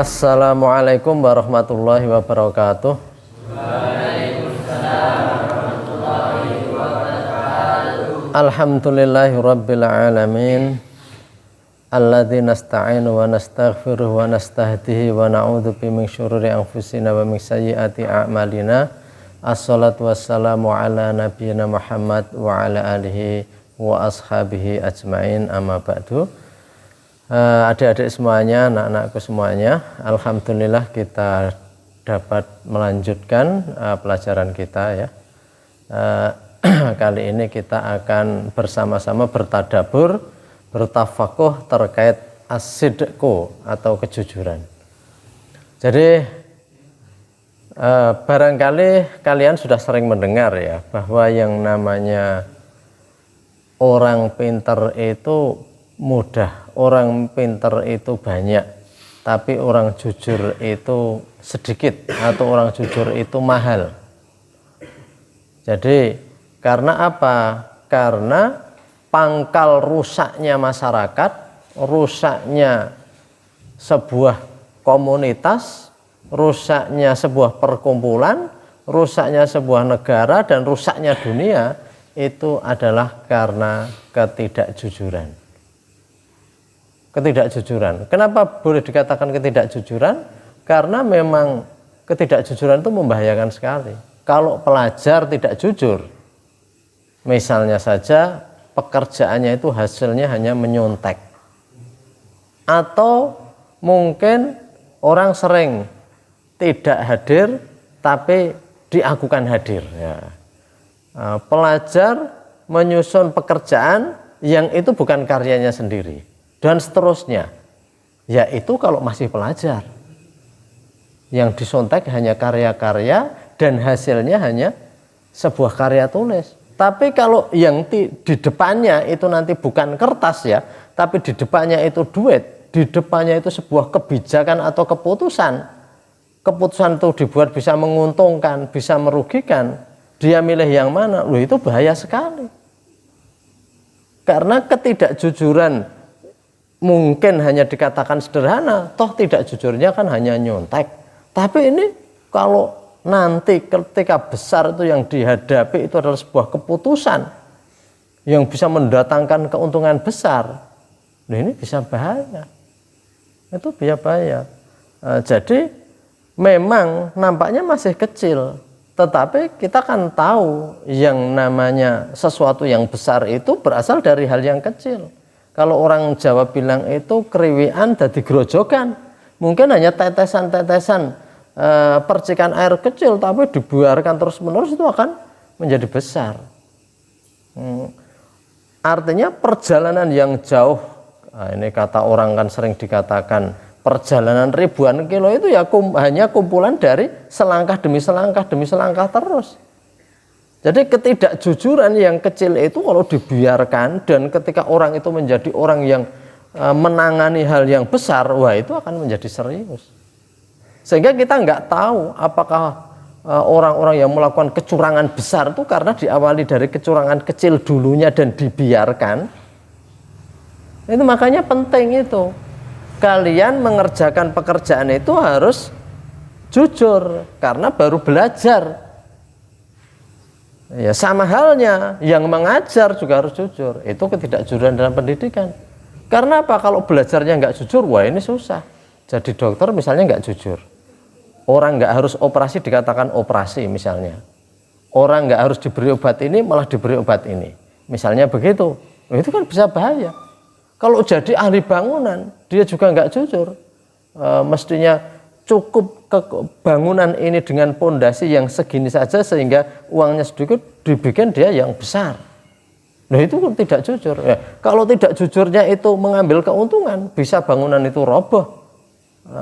Assalamualaikum warahmatullahi wabarakatuh. Alhamdulillahi rabbil alamin. Alladzi nasta'inu wa nastaghfiruh wa nastahdihi wa na'udzu min syururi anfusina wa min sayyiati a'malina. Assalatu wassalamu ala nabiyyina Muhammad wa ala alihi wa ashabihi ajmain, amma ba'du. Adik-adik semuanya, anak-anakku semuanya, alhamdulillah kita dapat melanjutkan pelajaran kita ya. Kali ini kita akan bersama-sama bertadabur, bertafakuh terkait as-sidqu atau kejujuran. Jadi barangkali kalian sudah sering mendengar ya bahwa yang namanya orang pintar itu mudah, orang pintar itu banyak, tapi orang jujur itu sedikit atau orang jujur itu mahal. Jadi karena apa? Karena pangkal rusaknya masyarakat, rusaknya sebuah komunitas, rusaknya sebuah perkumpulan, rusaknya sebuah negara, dan rusaknya dunia itu adalah karena ketidakjujuran. Ketidakjujuran. Kenapa boleh dikatakan ketidakjujuran? Karena memang ketidakjujuran itu membahayakan sekali. Kalau pelajar tidak jujur, misalnya saja pekerjaannya itu hasilnya hanya menyontek, atau mungkin orang sering tidak hadir tapi diakukan hadir ya. Pelajar menyusun pekerjaan yang itu bukan karyanya sendiri dan seterusnya, yaitu kalau masih pelajar yang disontek hanya karya-karya dan hasilnya hanya sebuah karya tulis. Tapi kalau yang di depannya itu nanti bukan kertas ya, tapi di depannya itu duit, di depannya itu sebuah kebijakan atau keputusan. Keputusan itu dibuat bisa menguntungkan, bisa merugikan. Dia milih yang mana? Loh, itu bahaya sekali. Karena ketidakjujuran mungkin hanya dikatakan sederhana, toh tidak jujurnya kan hanya nyontek. Tapi ini kalau nanti ketika besar itu yang dihadapi itu adalah sebuah keputusan yang bisa mendatangkan keuntungan besar. Nah, ini bisa bahaya. Itu bisa bahaya. Jadi memang nampaknya masih kecil, tetapi kita kan tahu yang namanya sesuatu yang besar itu berasal dari hal yang kecil. Kalau orang Jawa bilang itu kriwian dadi grojogan. Mungkin hanya tetesan-tetesan percikan air kecil, tapi dibiarkan terus-menerus itu akan menjadi besar. Artinya perjalanan yang jauh, ini kata orang kan sering dikatakan perjalanan ribuan kilo itu ya hanya kumpulan dari selangkah demi selangkah demi selangkah terus. Jadi ketidakjujuran yang kecil itu kalau dibiarkan, dan ketika orang itu menjadi orang yang menangani hal yang besar, wah itu akan menjadi serius. Sehingga kita nggak tahu apakah orang-orang yang melakukan kecurangan besar itu karena diawali dari kecurangan kecil dulunya dan dibiarkan. Itu makanya penting itu. Kalian mengerjakan pekerjaan itu harus jujur, karena baru belajar. Ya sama halnya yang mengajar juga harus jujur. Itu ketidakjujuran dalam pendidikan. Karena apa? Kalau belajarnya nggak jujur, wah ini susah. Jadi dokter misalnya nggak jujur, orang nggak harus operasi dikatakan operasi misalnya. Orang nggak harus diberi obat ini malah diberi obat ini. Misalnya begitu. Itu kan bisa bahaya. Kalau jadi ahli bangunan, dia juga nggak jujur. Mestinya cukup bangunan ini dengan pondasi yang segini saja sehingga uangnya sedikit, dibikin dia yang besar. Nah itu tidak jujur. Ya, kalau tidak jujurnya itu mengambil keuntungan, bisa bangunan itu roboh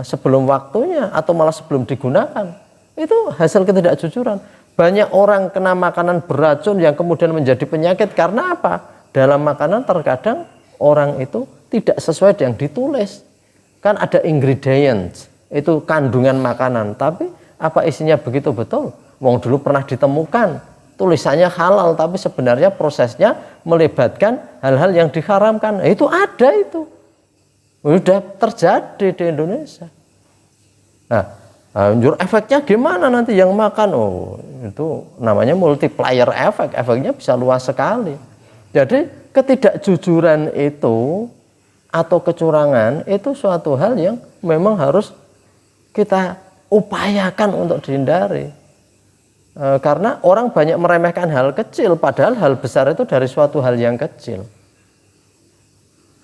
sebelum waktunya atau malah sebelum digunakan. Itu hasil ketidakjujuran. Banyak orang kena makanan beracun yang kemudian menjadi penyakit karena apa? Dalam makanan terkadang orang itu tidak sesuai dengan ditulis. Kan ada ingredients, itu kandungan makanan, tapi apa isinya begitu betul? Wong dulu pernah ditemukan tulisannya halal, tapi sebenarnya prosesnya melibatkan hal-hal yang diharamkan. Itu ada, itu udah terjadi di Indonesia. Nah, njur efeknya gimana nanti yang makan? Oh, itu namanya multiplier efek. Efeknya bisa luas sekali. Jadi ketidakjujuran itu atau kecurangan itu suatu hal yang memang harus kita upayakan untuk dihindari. Karena orang banyak meremehkan hal kecil, padahal hal besar itu dari suatu hal yang kecil.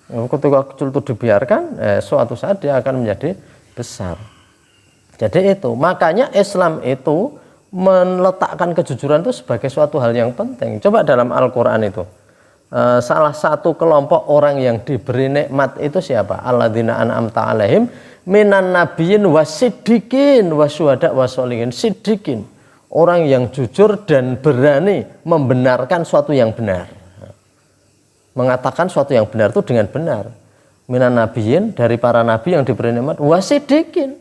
Ketika kecil itu dibiarkan, suatu saat dia akan menjadi besar. Jadi itu, makanya Islam itu meletakkan kejujuran itu sebagai suatu hal yang penting. Coba dalam Al-Quran itu, salah satu kelompok orang yang diberi nikmat itu siapa? Alladzina an'amta alaihim minan nabiyyin wasiddiqin wasyuhada wassolihin. Siddiqin, orang yang jujur dan berani membenarkan suatu yang benar. Mengatakan suatu yang benar itu dengan benar. Minan nabiyyin, dari para nabi yang diberi nikmat, wasiddiqin,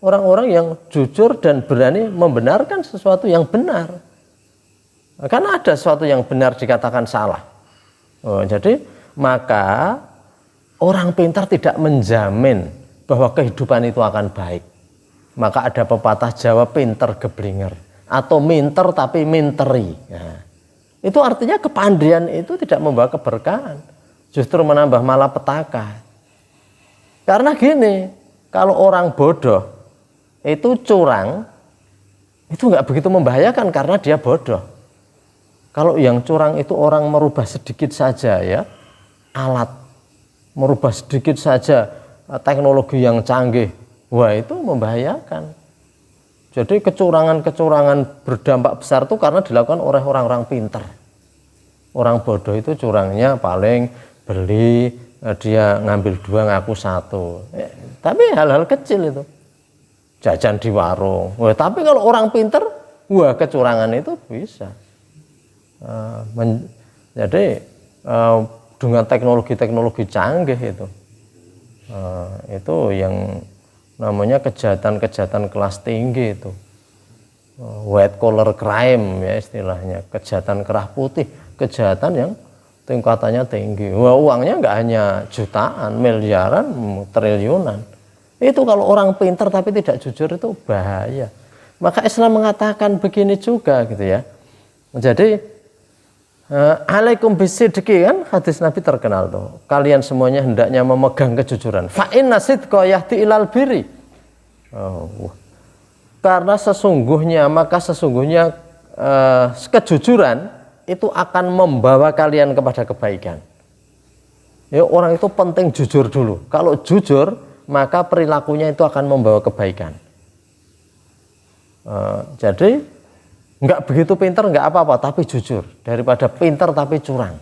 orang-orang yang jujur dan berani membenarkan sesuatu yang benar. Karena ada sesuatu yang benar dikatakan salah. Jadi maka orang pintar tidak menjamin bahwa kehidupan itu akan baik. Maka ada pepatah Jawa, pinter geblinger, atau minter tapi minteri. Nah, itu artinya kepandaian itu tidak membawa keberkahan, justru menambah malapetaka. Karena gini, kalau orang bodoh itu curang, itu nggak begitu membahayakan karena dia bodoh. Kalau yang curang itu orang merubah sedikit saja ya alat, merubah sedikit saja teknologi yang canggih, wah itu membahayakan. Jadi kecurangan-kecurangan berdampak besar itu karena dilakukan oleh orang-orang pintar. Orang bodoh itu curangnya paling beli, dia ngambil 2 ngaku 1. Tapi hal-hal kecil itu. Jajan di warung. Wah, tapi kalau orang pintar, wah kecurangan itu bisa. Jadi dengan teknologi-teknologi canggih itu yang namanya kejahatan-kejahatan kelas tinggi itu, white collar crime ya istilahnya, kejahatan kerah putih, kejahatan yang tingkatannya tinggi. Wah, uangnya nggak hanya jutaan, miliaran, triliunan. Itu kalau orang pintar tapi tidak jujur itu bahaya. Maka Islam mengatakan begini juga gitu ya. Jadi alaikum bisidqi, kan hadis Nabi terkenal tuh. Kalian semuanya hendaknya memegang kejujuran. Fa inna sidqa yahdi ilal birri. Karena sesungguhnya kejujuran itu akan membawa kalian kepada kebaikan. Ya, orang itu penting jujur dulu. Kalau jujur, maka perilakunya itu akan membawa kebaikan. Jadi nggak begitu pintar nggak apa-apa, tapi jujur daripada pintar tapi curang.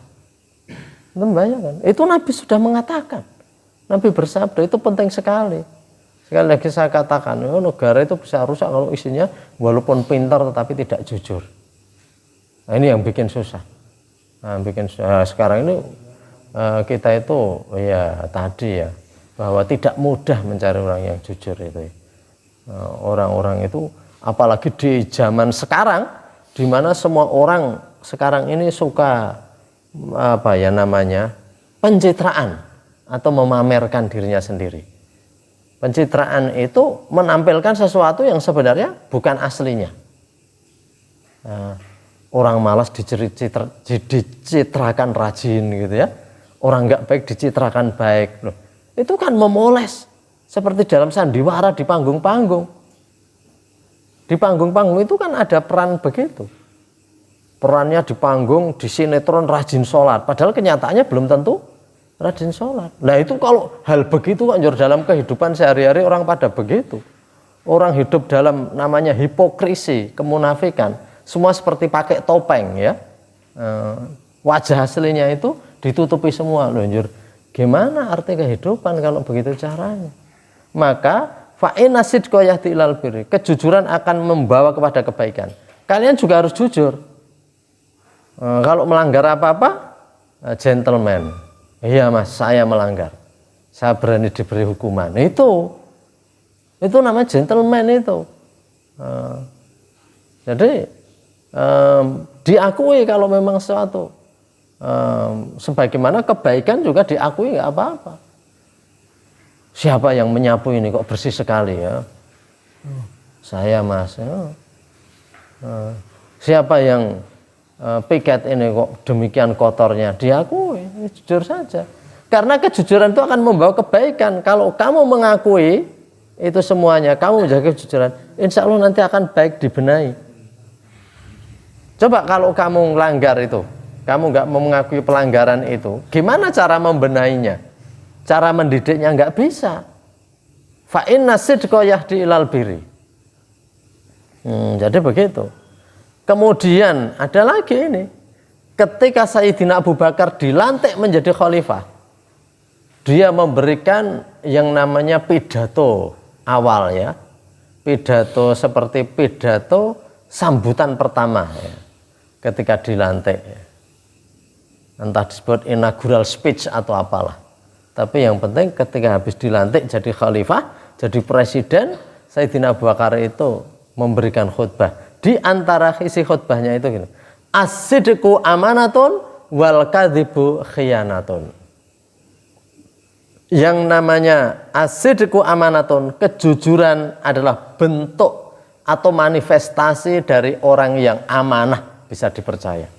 Itu membahayakan. Itu Nabi sudah mengatakan. Nabi bersabda itu penting sekali. Sekali lagi saya katakan, negara itu bisa rusak kalau isinya walaupun pintar tetapi tidak jujur. Nah, ini yang bikin susah. Sekarang ini kita itu ya tadi ya, bahwa tidak mudah mencari orang yang jujur itu. Orang-orang itu apalagi di zaman sekarang, di mana semua orang sekarang ini suka pencitraan atau memamerkan dirinya sendiri. Pencitraan itu menampilkan sesuatu yang sebenarnya bukan aslinya. Orang malas dicitrakan rajin gitu ya. Orang nggak baik dicitrakan baik. Loh, itu kan memoles seperti dalam sandiwara di panggung-panggung. Di panggung-panggung itu kan ada peran begitu. Perannya di panggung, di sinetron rajin sholat. Padahal kenyataannya belum tentu rajin sholat. Nah itu kalau hal begitu kan dalam kehidupan sehari-hari orang pada begitu. Orang hidup dalam namanya hipokrisi, kemunafikan. Semua seperti pakai topeng ya. Wajah aslinya itu ditutupi semua. Loh, gimana arti kehidupan kalau begitu caranya? Maka fa'inna sidqa yahdi ilal birri, kejujuran akan membawa kepada kebaikan. Kalian juga harus jujur. Kalau melanggar apa-apa, gentleman. Iya mas, saya melanggar. Saya berani diberi hukuman. Itu namanya gentleman itu. Jadi diakui kalau memang sesuatu. Sebagaimana kebaikan juga diakui nggak apa-apa. Siapa yang menyapu ini kok bersih sekali ya? Saya Mas. Siapa yang piket ini kok demikian kotornya? Diakui, jujur saja. Karena kejujuran itu akan membawa kebaikan. Kalau kamu mengakui itu semuanya, kamu menjaga kejujuran, insya Allah nanti akan baik, dibenahi. Coba kalau kamu melanggar itu, kamu nggak mengakui pelanggaran itu, gimana cara membenahinya? Cara mendidiknya nggak bisa. Fa inna sidqa yahdi ilal birri. Jadi begitu. Kemudian ada lagi ini, ketika Sayyidina Abu Bakar dilantik menjadi khalifah, dia memberikan yang namanya pidato awal ya, pidato seperti pidato sambutan pertama ya, ketika dilantik ya. Entah disebut inaugural speech atau apalah, tapi yang penting ketika habis dilantik jadi khalifah, jadi presiden, Sayyidina Abu Bakar itu memberikan khutbah. Di antara isi khutbahnya itu gini, as-sidqu amanatun wal kadhibu khiyanatun. Yang namanya as-sidqu amanatun, kejujuran adalah bentuk atau manifestasi dari orang yang amanah, bisa dipercaya.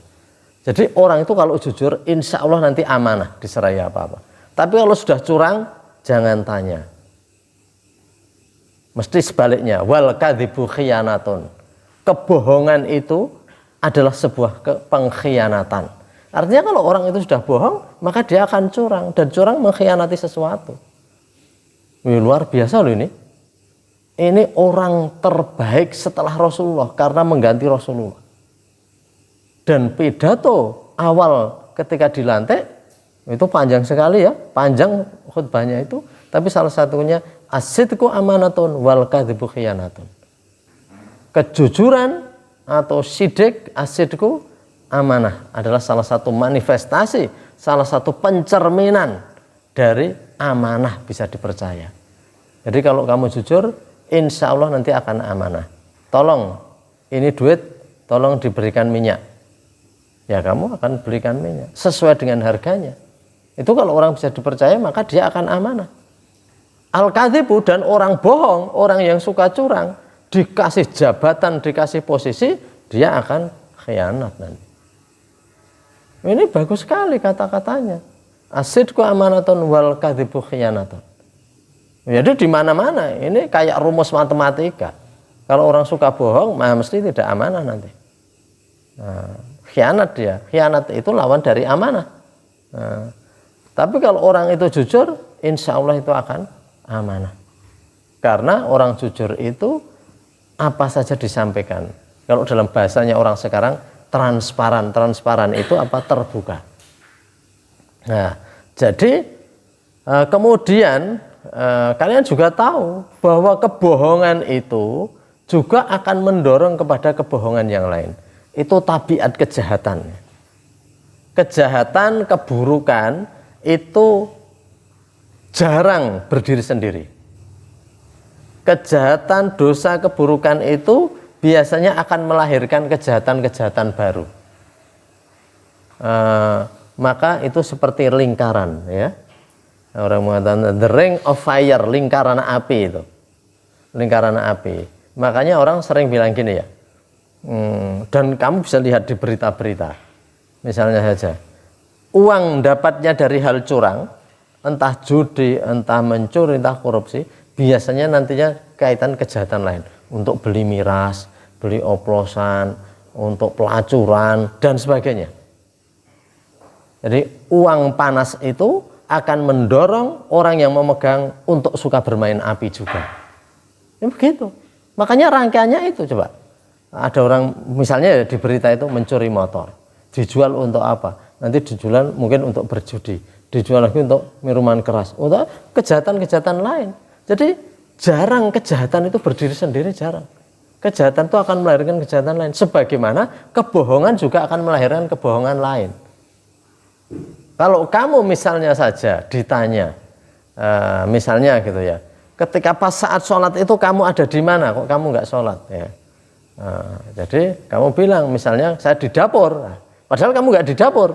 Jadi orang itu kalau jujur, insya Allah nanti amanah, diserai apa-apa. Tapi kalau sudah curang, jangan tanya. Mesti sebaliknya, wal kadhibu khiyanatun. Kebohongan itu adalah sebuah pengkhianatan. Artinya kalau orang itu sudah bohong, maka dia akan curang, dan curang mengkhianati sesuatu. Wih, luar biasa loh ini. Ini orang terbaik setelah Rasulullah karena mengganti Rasulullah. Dan pidato awal ketika dilantik itu panjang sekali ya, panjang khutbahnya itu, tapi salah satunya as-sidqu amanatun wal kadhibu khiyanatun. Kejujuran atau sidik, as-sidqu amanah adalah salah satu manifestasi, salah satu pencerminan dari amanah, bisa dipercaya. Jadi kalau kamu jujur, insya Allah nanti akan amanah. Tolong, ini duit, tolong diberikan minyak. Ya kamu akan berikan minyak sesuai dengan harganya. Itu kalau orang bisa dipercaya, maka dia akan amanah. Al-kadhibu, dan orang bohong, orang yang suka curang, dikasih jabatan, dikasih posisi, dia akan khianat nanti. Ini bagus sekali kata-katanya. As-sidqu amanatun wal kadhibu khiyanatun. Jadi di mana-mana ini kayak rumus matematika. Kalau orang suka bohong, mesti tidak amanah nanti. Nah, khianat dia. Khianat itu lawan dari amanah. Nah, tapi kalau orang itu jujur, insya Allah itu akan amanah. Karena orang jujur itu apa saja disampaikan. Kalau dalam bahasanya orang sekarang, transparan. Transparan itu apa? Terbuka. Nah, jadi kemudian kalian juga tahu bahwa kebohongan itu juga akan mendorong kepada kebohongan yang lain. Itu tabiat kejahatan. Kejahatan, keburukan itu jarang berdiri sendiri. Kejahatan, dosa, keburukan itu biasanya akan melahirkan kejahatan-kejahatan baru. Maka itu seperti lingkaran, ya. Orang mengatakan the ring of fire, lingkaran api itu. Lingkaran api. Makanya orang sering bilang gini ya. Dan kamu bisa lihat di berita-berita. Misalnya saja, uang dapatnya dari hal curang, entah judi, entah mencuri, entah korupsi, biasanya nantinya kaitan kejahatan lain. Untuk beli miras, beli oplosan, untuk pelacuran, dan sebagainya. Jadi uang panas itu akan mendorong orang yang memegang untuk suka bermain api juga. Ini begitu. Makanya rangkaiannya itu coba. Ada orang misalnya di berita itu mencuri motor. Dijual untuk apa? Nanti dijual mungkin untuk berjudi. Dijual lagi untuk minuman keras. Untuk kejahatan-kejahatan lain. Jadi jarang kejahatan itu berdiri sendiri, jarang. Kejahatan itu akan melahirkan kejahatan lain. Sebagaimana kebohongan juga akan melahirkan kebohongan lain. Kalau kamu misalnya saja ditanya, misalnya gitu ya, ketika pas saat sholat itu kamu ada di mana? Kok kamu nggak sholat? Ya. Jadi kamu bilang misalnya saya di dapur, padahal kamu nggak di dapur.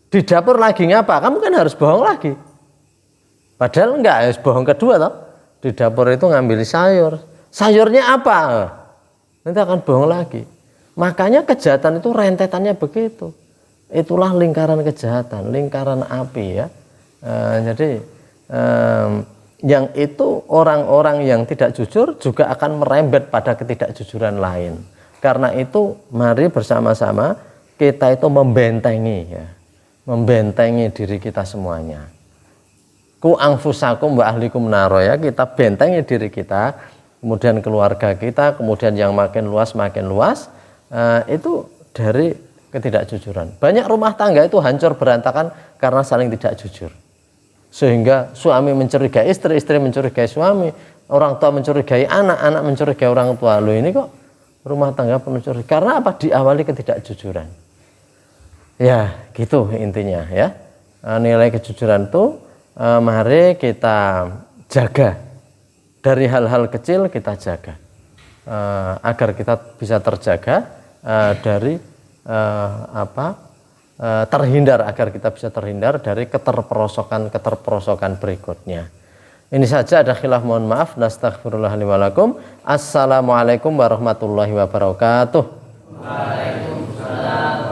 Di dapur lagi ngapa? Kamu kan harus bohong lagi. Padahal enggak, harus bohong kedua toh. Di dapur itu ngambil sayur. sayurnya apa? Nanti akan bohong lagi. Makanya kejahatan itu rentetannya begitu. Itulah lingkaran kejahatan, lingkaran api ya. Jadi yang itu orang-orang yang tidak jujur juga akan merembet pada ketidakjujuran lain. Karena itu mari bersama-sama kita itu membentengi ya. Membentengi diri kita semuanya. Ku anfusakum wa ahlikum naro ya, kita bentengi diri kita, kemudian keluarga kita, kemudian yang makin luas itu dari ketidakjujuran. Banyak rumah tangga itu hancur berantakan karena saling tidak jujur. Sehingga suami mencurigai istri, istri mencurigai suami, orang tua mencurigai anak, anak mencurigai orang tua. Loh ini kok rumah tangga penuh curiga? Karena apa? Diawali ketidakjujuran. Ya gitu intinya ya. Nilai kejujuran itu mari kita jaga. Dari hal-hal kecil kita jaga. Agar kita bisa terjaga dari terhindar, agar kita bisa terhindar dari keterperosokan berikutnya. Ini saja, ada khilaf mohon maaf. Nastaghfirullah li wa lakum. Assalamualaikum warahmatullahi wabarakatuh. Waalaikumsalam.